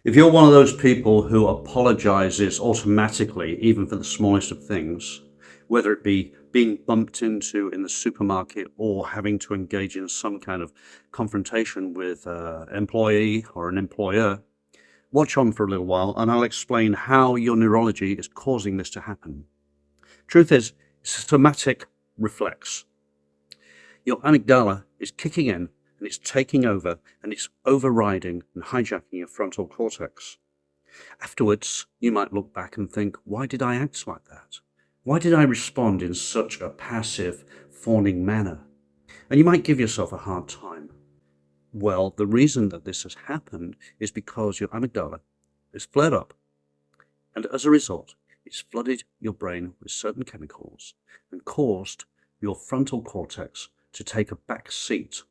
If you're one of those people who apologizes automatically, even for the smallest of things, whether it be being bumped into in the supermarket or having to engage in some kind of confrontation with an employee or an employer, watch on for a little while and I'll explain how your neurology is causing this to happen. Truth is, it's a somatic reflex. Your amygdala is kicking in and it's taking over and it's overriding and hijacking your frontal cortex. Afterwards, you might look back and think, why did I act like that? Why did I respond in such a passive, fawning manner? And you might give yourself a hard time. Well, the reason that this has happened is because your amygdala is flared up. And as a result, it's flooded your brain with certain chemicals and caused your frontal cortex to take a back seat.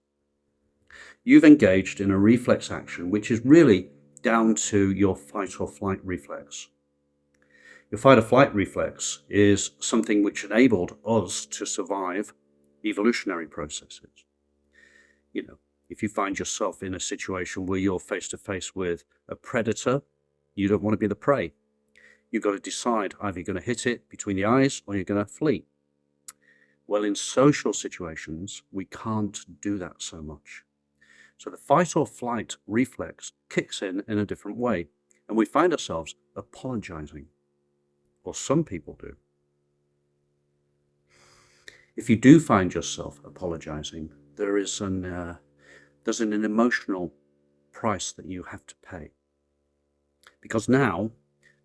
You've engaged in a reflex action, which is really down to your fight or flight reflex. Your fight or flight reflex is something which enabled us to survive evolutionary processes. If you find yourself in a situation where you're face to face with a predator, you don't want to be the prey. You've got to decide either you're going to hit it between the eyes or you're going to flee. Well, in social situations, we can't do that so much. So the fight or flight reflex kicks in a different way, and we find ourselves apologizing, or some people do. If you do find yourself apologizing, there's an emotional price that you have to pay. Because now,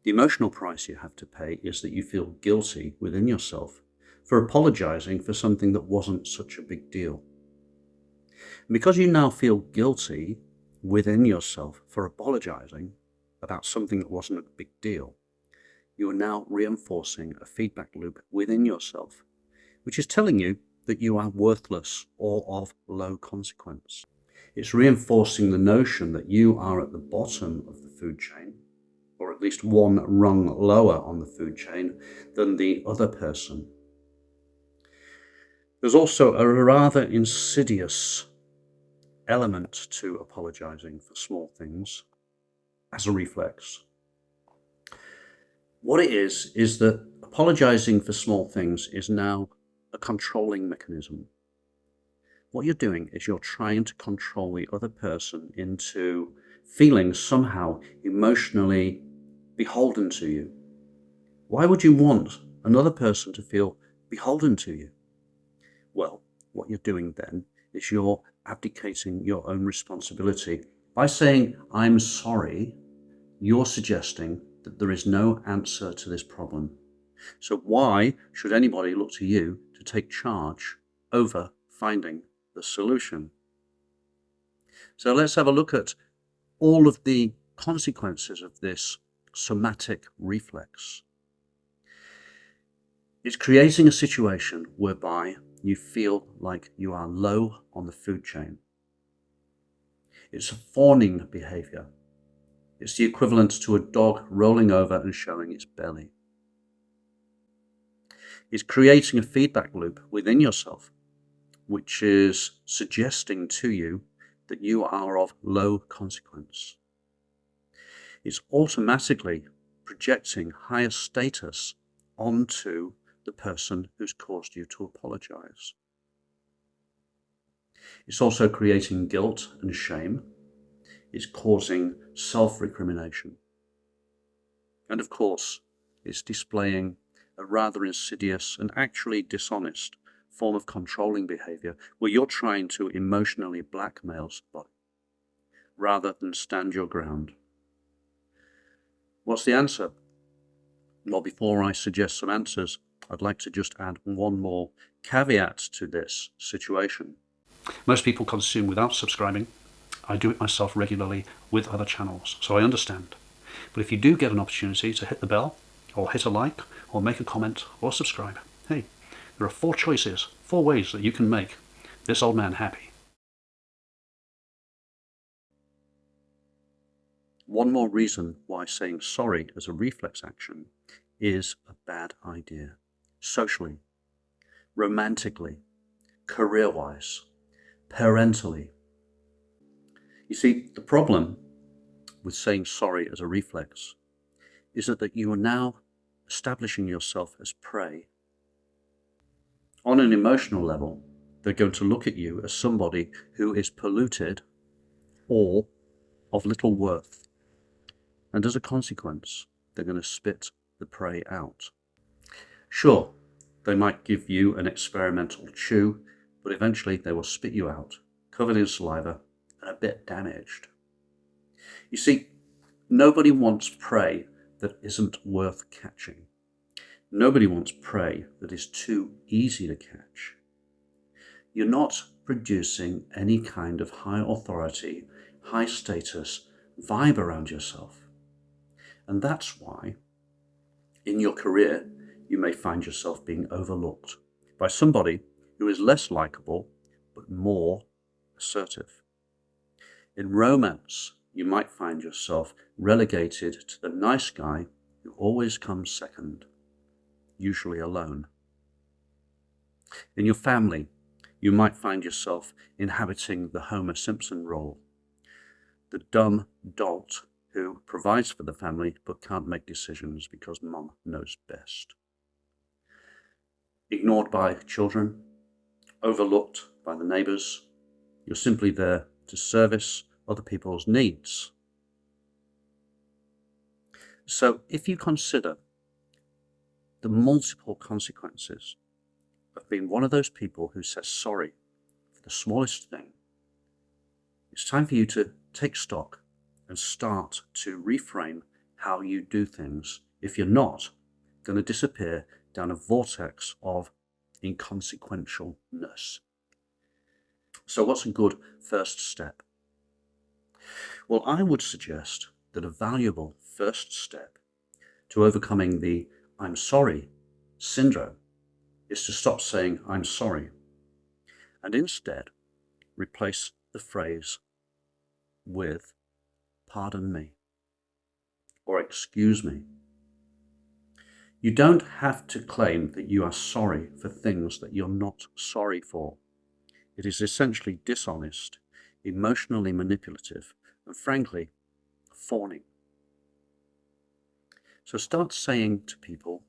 the emotional price you have to pay is that you feel guilty within yourself for apologizing for something that wasn't such a big deal. And because you now feel guilty within yourself for apologizing about something that wasn't a big deal, you are now reinforcing a feedback loop within yourself, which is telling you that you are worthless or of low consequence. It's reinforcing the notion that you are at the bottom of the food chain, or at least one rung lower on the food chain than the other person. There's also a rather insidious element to apologizing for small things as a reflex. What it is that apologizing for small things is now a controlling mechanism. What you're doing is you're trying to control the other person into feeling somehow emotionally beholden to you. Why would you want another person to feel beholden to you? Well, what you're doing then is you're abdicating your own responsibility. By saying, I'm sorry, you're suggesting that there is no answer to this problem. So why should anybody look to you to take charge over finding the solution? So let's have a look at all of the consequences of this somatic reflex. It's creating a situation whereby you feel like you are low on the food chain. It's a fawning behavior. It's the equivalent to a dog rolling over and showing its belly. It's creating a feedback loop within yourself, which is suggesting to you that you are of low consequence. It's automatically projecting higher status onto the person who's caused you to apologize. It's also creating guilt and shame. It's causing self-recrimination. And of course, it's displaying a rather insidious and actually dishonest form of controlling behavior where you're trying to emotionally blackmail somebody rather than stand your ground. What's the answer? Well, before I suggest some answers, I'd like to just add one more caveat to this situation. Most people consume without subscribing. I do it myself regularly with other channels, so I understand. But if you do get an opportunity to hit the bell, or hit a like, or make a comment, or subscribe, hey, there are 4 choices, 4 ways that you can make this old man happy. One more reason why saying sorry as a reflex action is a bad idea. Socially, romantically, career-wise, parentally. You see, the problem with saying sorry as a reflex is that you are now establishing yourself as prey. On an emotional level, they're going to look at you as somebody who is polluted or of little worth. And as a consequence, they're going to spit the prey out. Sure, they might give you an experimental chew, but eventually they will spit you out, covered in saliva and a bit damaged. You see, nobody wants prey that isn't worth catching. Nobody wants prey that is too easy to catch. You're not producing any kind of high authority, high status vibe around yourself. And that's why in your career, you may find yourself being overlooked by somebody who is less likable, but more assertive. In romance, you might find yourself relegated to the nice guy who always comes second, usually alone. In your family, you might find yourself inhabiting the Homer Simpson role, the dumb dolt who provides for the family but can't make decisions because mom knows best. Ignored by children, overlooked by the neighbours, you're simply there to service other people's needs. So if you consider the multiple consequences of being one of those people who says sorry for the smallest thing, it's time for you to take stock and start to reframe how you do things if you're not going to disappear down a vortex of inconsequentialness. So what's a good first step? Well, I would suggest that a valuable first step to overcoming the I'm sorry syndrome is to stop saying I'm sorry and instead replace the phrase with pardon me or excuse me. You don't have to claim that you are sorry for things that you're not sorry for. It is essentially dishonest, emotionally manipulative, and frankly, fawning. So start saying to people,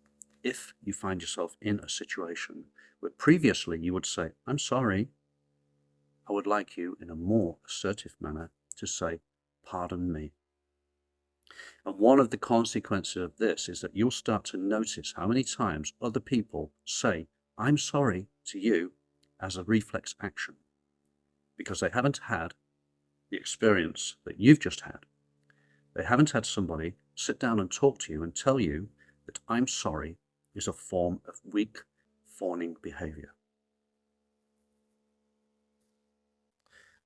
if you find yourself in a situation where previously you would say, I'm sorry, I would like you in a more assertive manner to say, pardon me. And one of the consequences of this is that you'll start to notice how many times other people say, I'm sorry to you as a reflex action, because they haven't had the experience that you've just had. They haven't had somebody sit down and talk to you and tell you that I'm sorry is a form of weak, fawning behavior.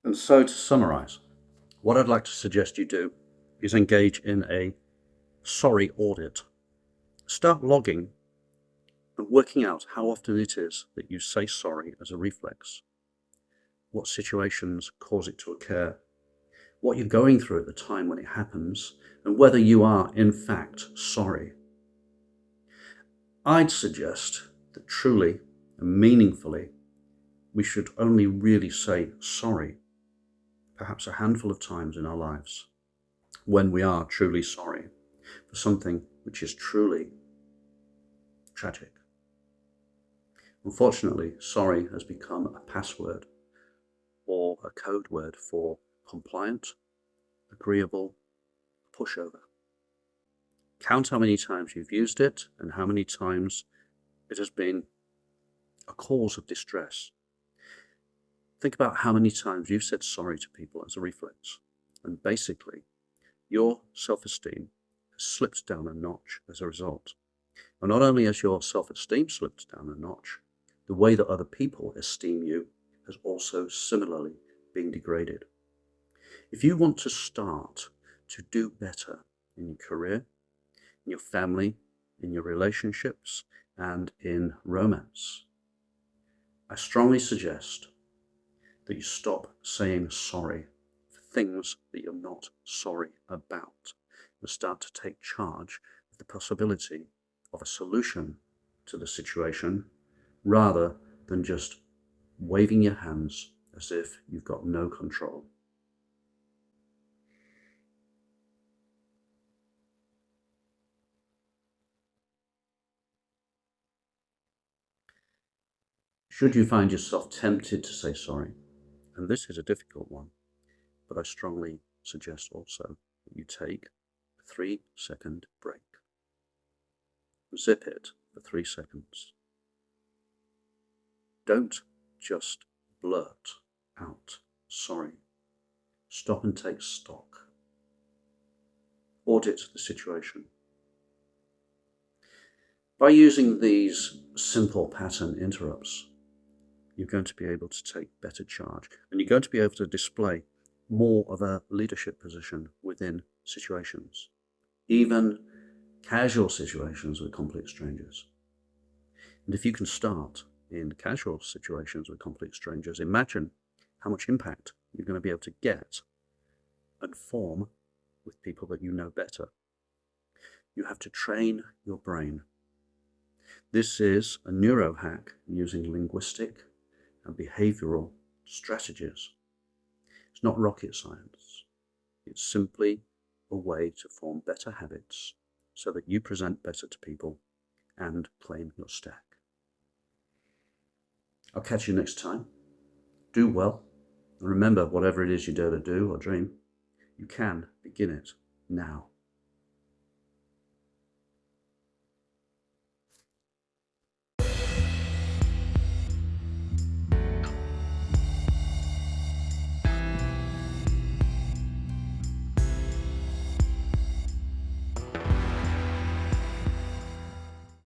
And so to summarize, what I'd like to suggest you do is engage in a sorry audit. Start logging and working out how often it is that you say sorry as a reflex, what situations cause it to occur, what you're going through at the time when it happens, and whether you are in fact sorry. I'd suggest that truly and meaningfully we should only really say sorry perhaps a handful of times in our lives when we are truly sorry for something which is truly tragic. Unfortunately, sorry has become a password or a code word for compliant, agreeable, pushover. Count how many times you've used it and how many times it has been a cause of distress. Think about how many times you've said sorry to people as a reflex, and basically your self-esteem has slipped down a notch as a result. And not only has your self-esteem slipped down a notch, the way that other people esteem you has also similarly been degraded. If you want to start to do better in your career, in your family, in your relationships, and in romance, I strongly suggest that you stop saying sorry for things that you're not sorry about and start to take charge of the possibility of a solution to the situation rather than just waving your hands as if you've got no control. Should you find yourself tempted to say sorry, and this is a difficult one, but I strongly suggest also that you take a 3-second break. Zip it for 3 seconds. Don't just blurt out sorry. Stop and take stock. Audit the situation. By using these simple pattern interrupts, you're going to be able to take better charge, and you're going to be able to display more of a leadership position within situations, even casual situations with complete strangers. And if you can start in casual situations with complete strangers, imagine how much impact you're going to be able to get and form with people that you know better. You have to train your brain. This is a neurohack using linguistic and behavioural strategies. It's not rocket science. It's simply a way to form better habits so that you present better to people and claim your stack. I'll catch you next time. Do well. And remember, whatever it is you dare to do or dream, you can begin it now.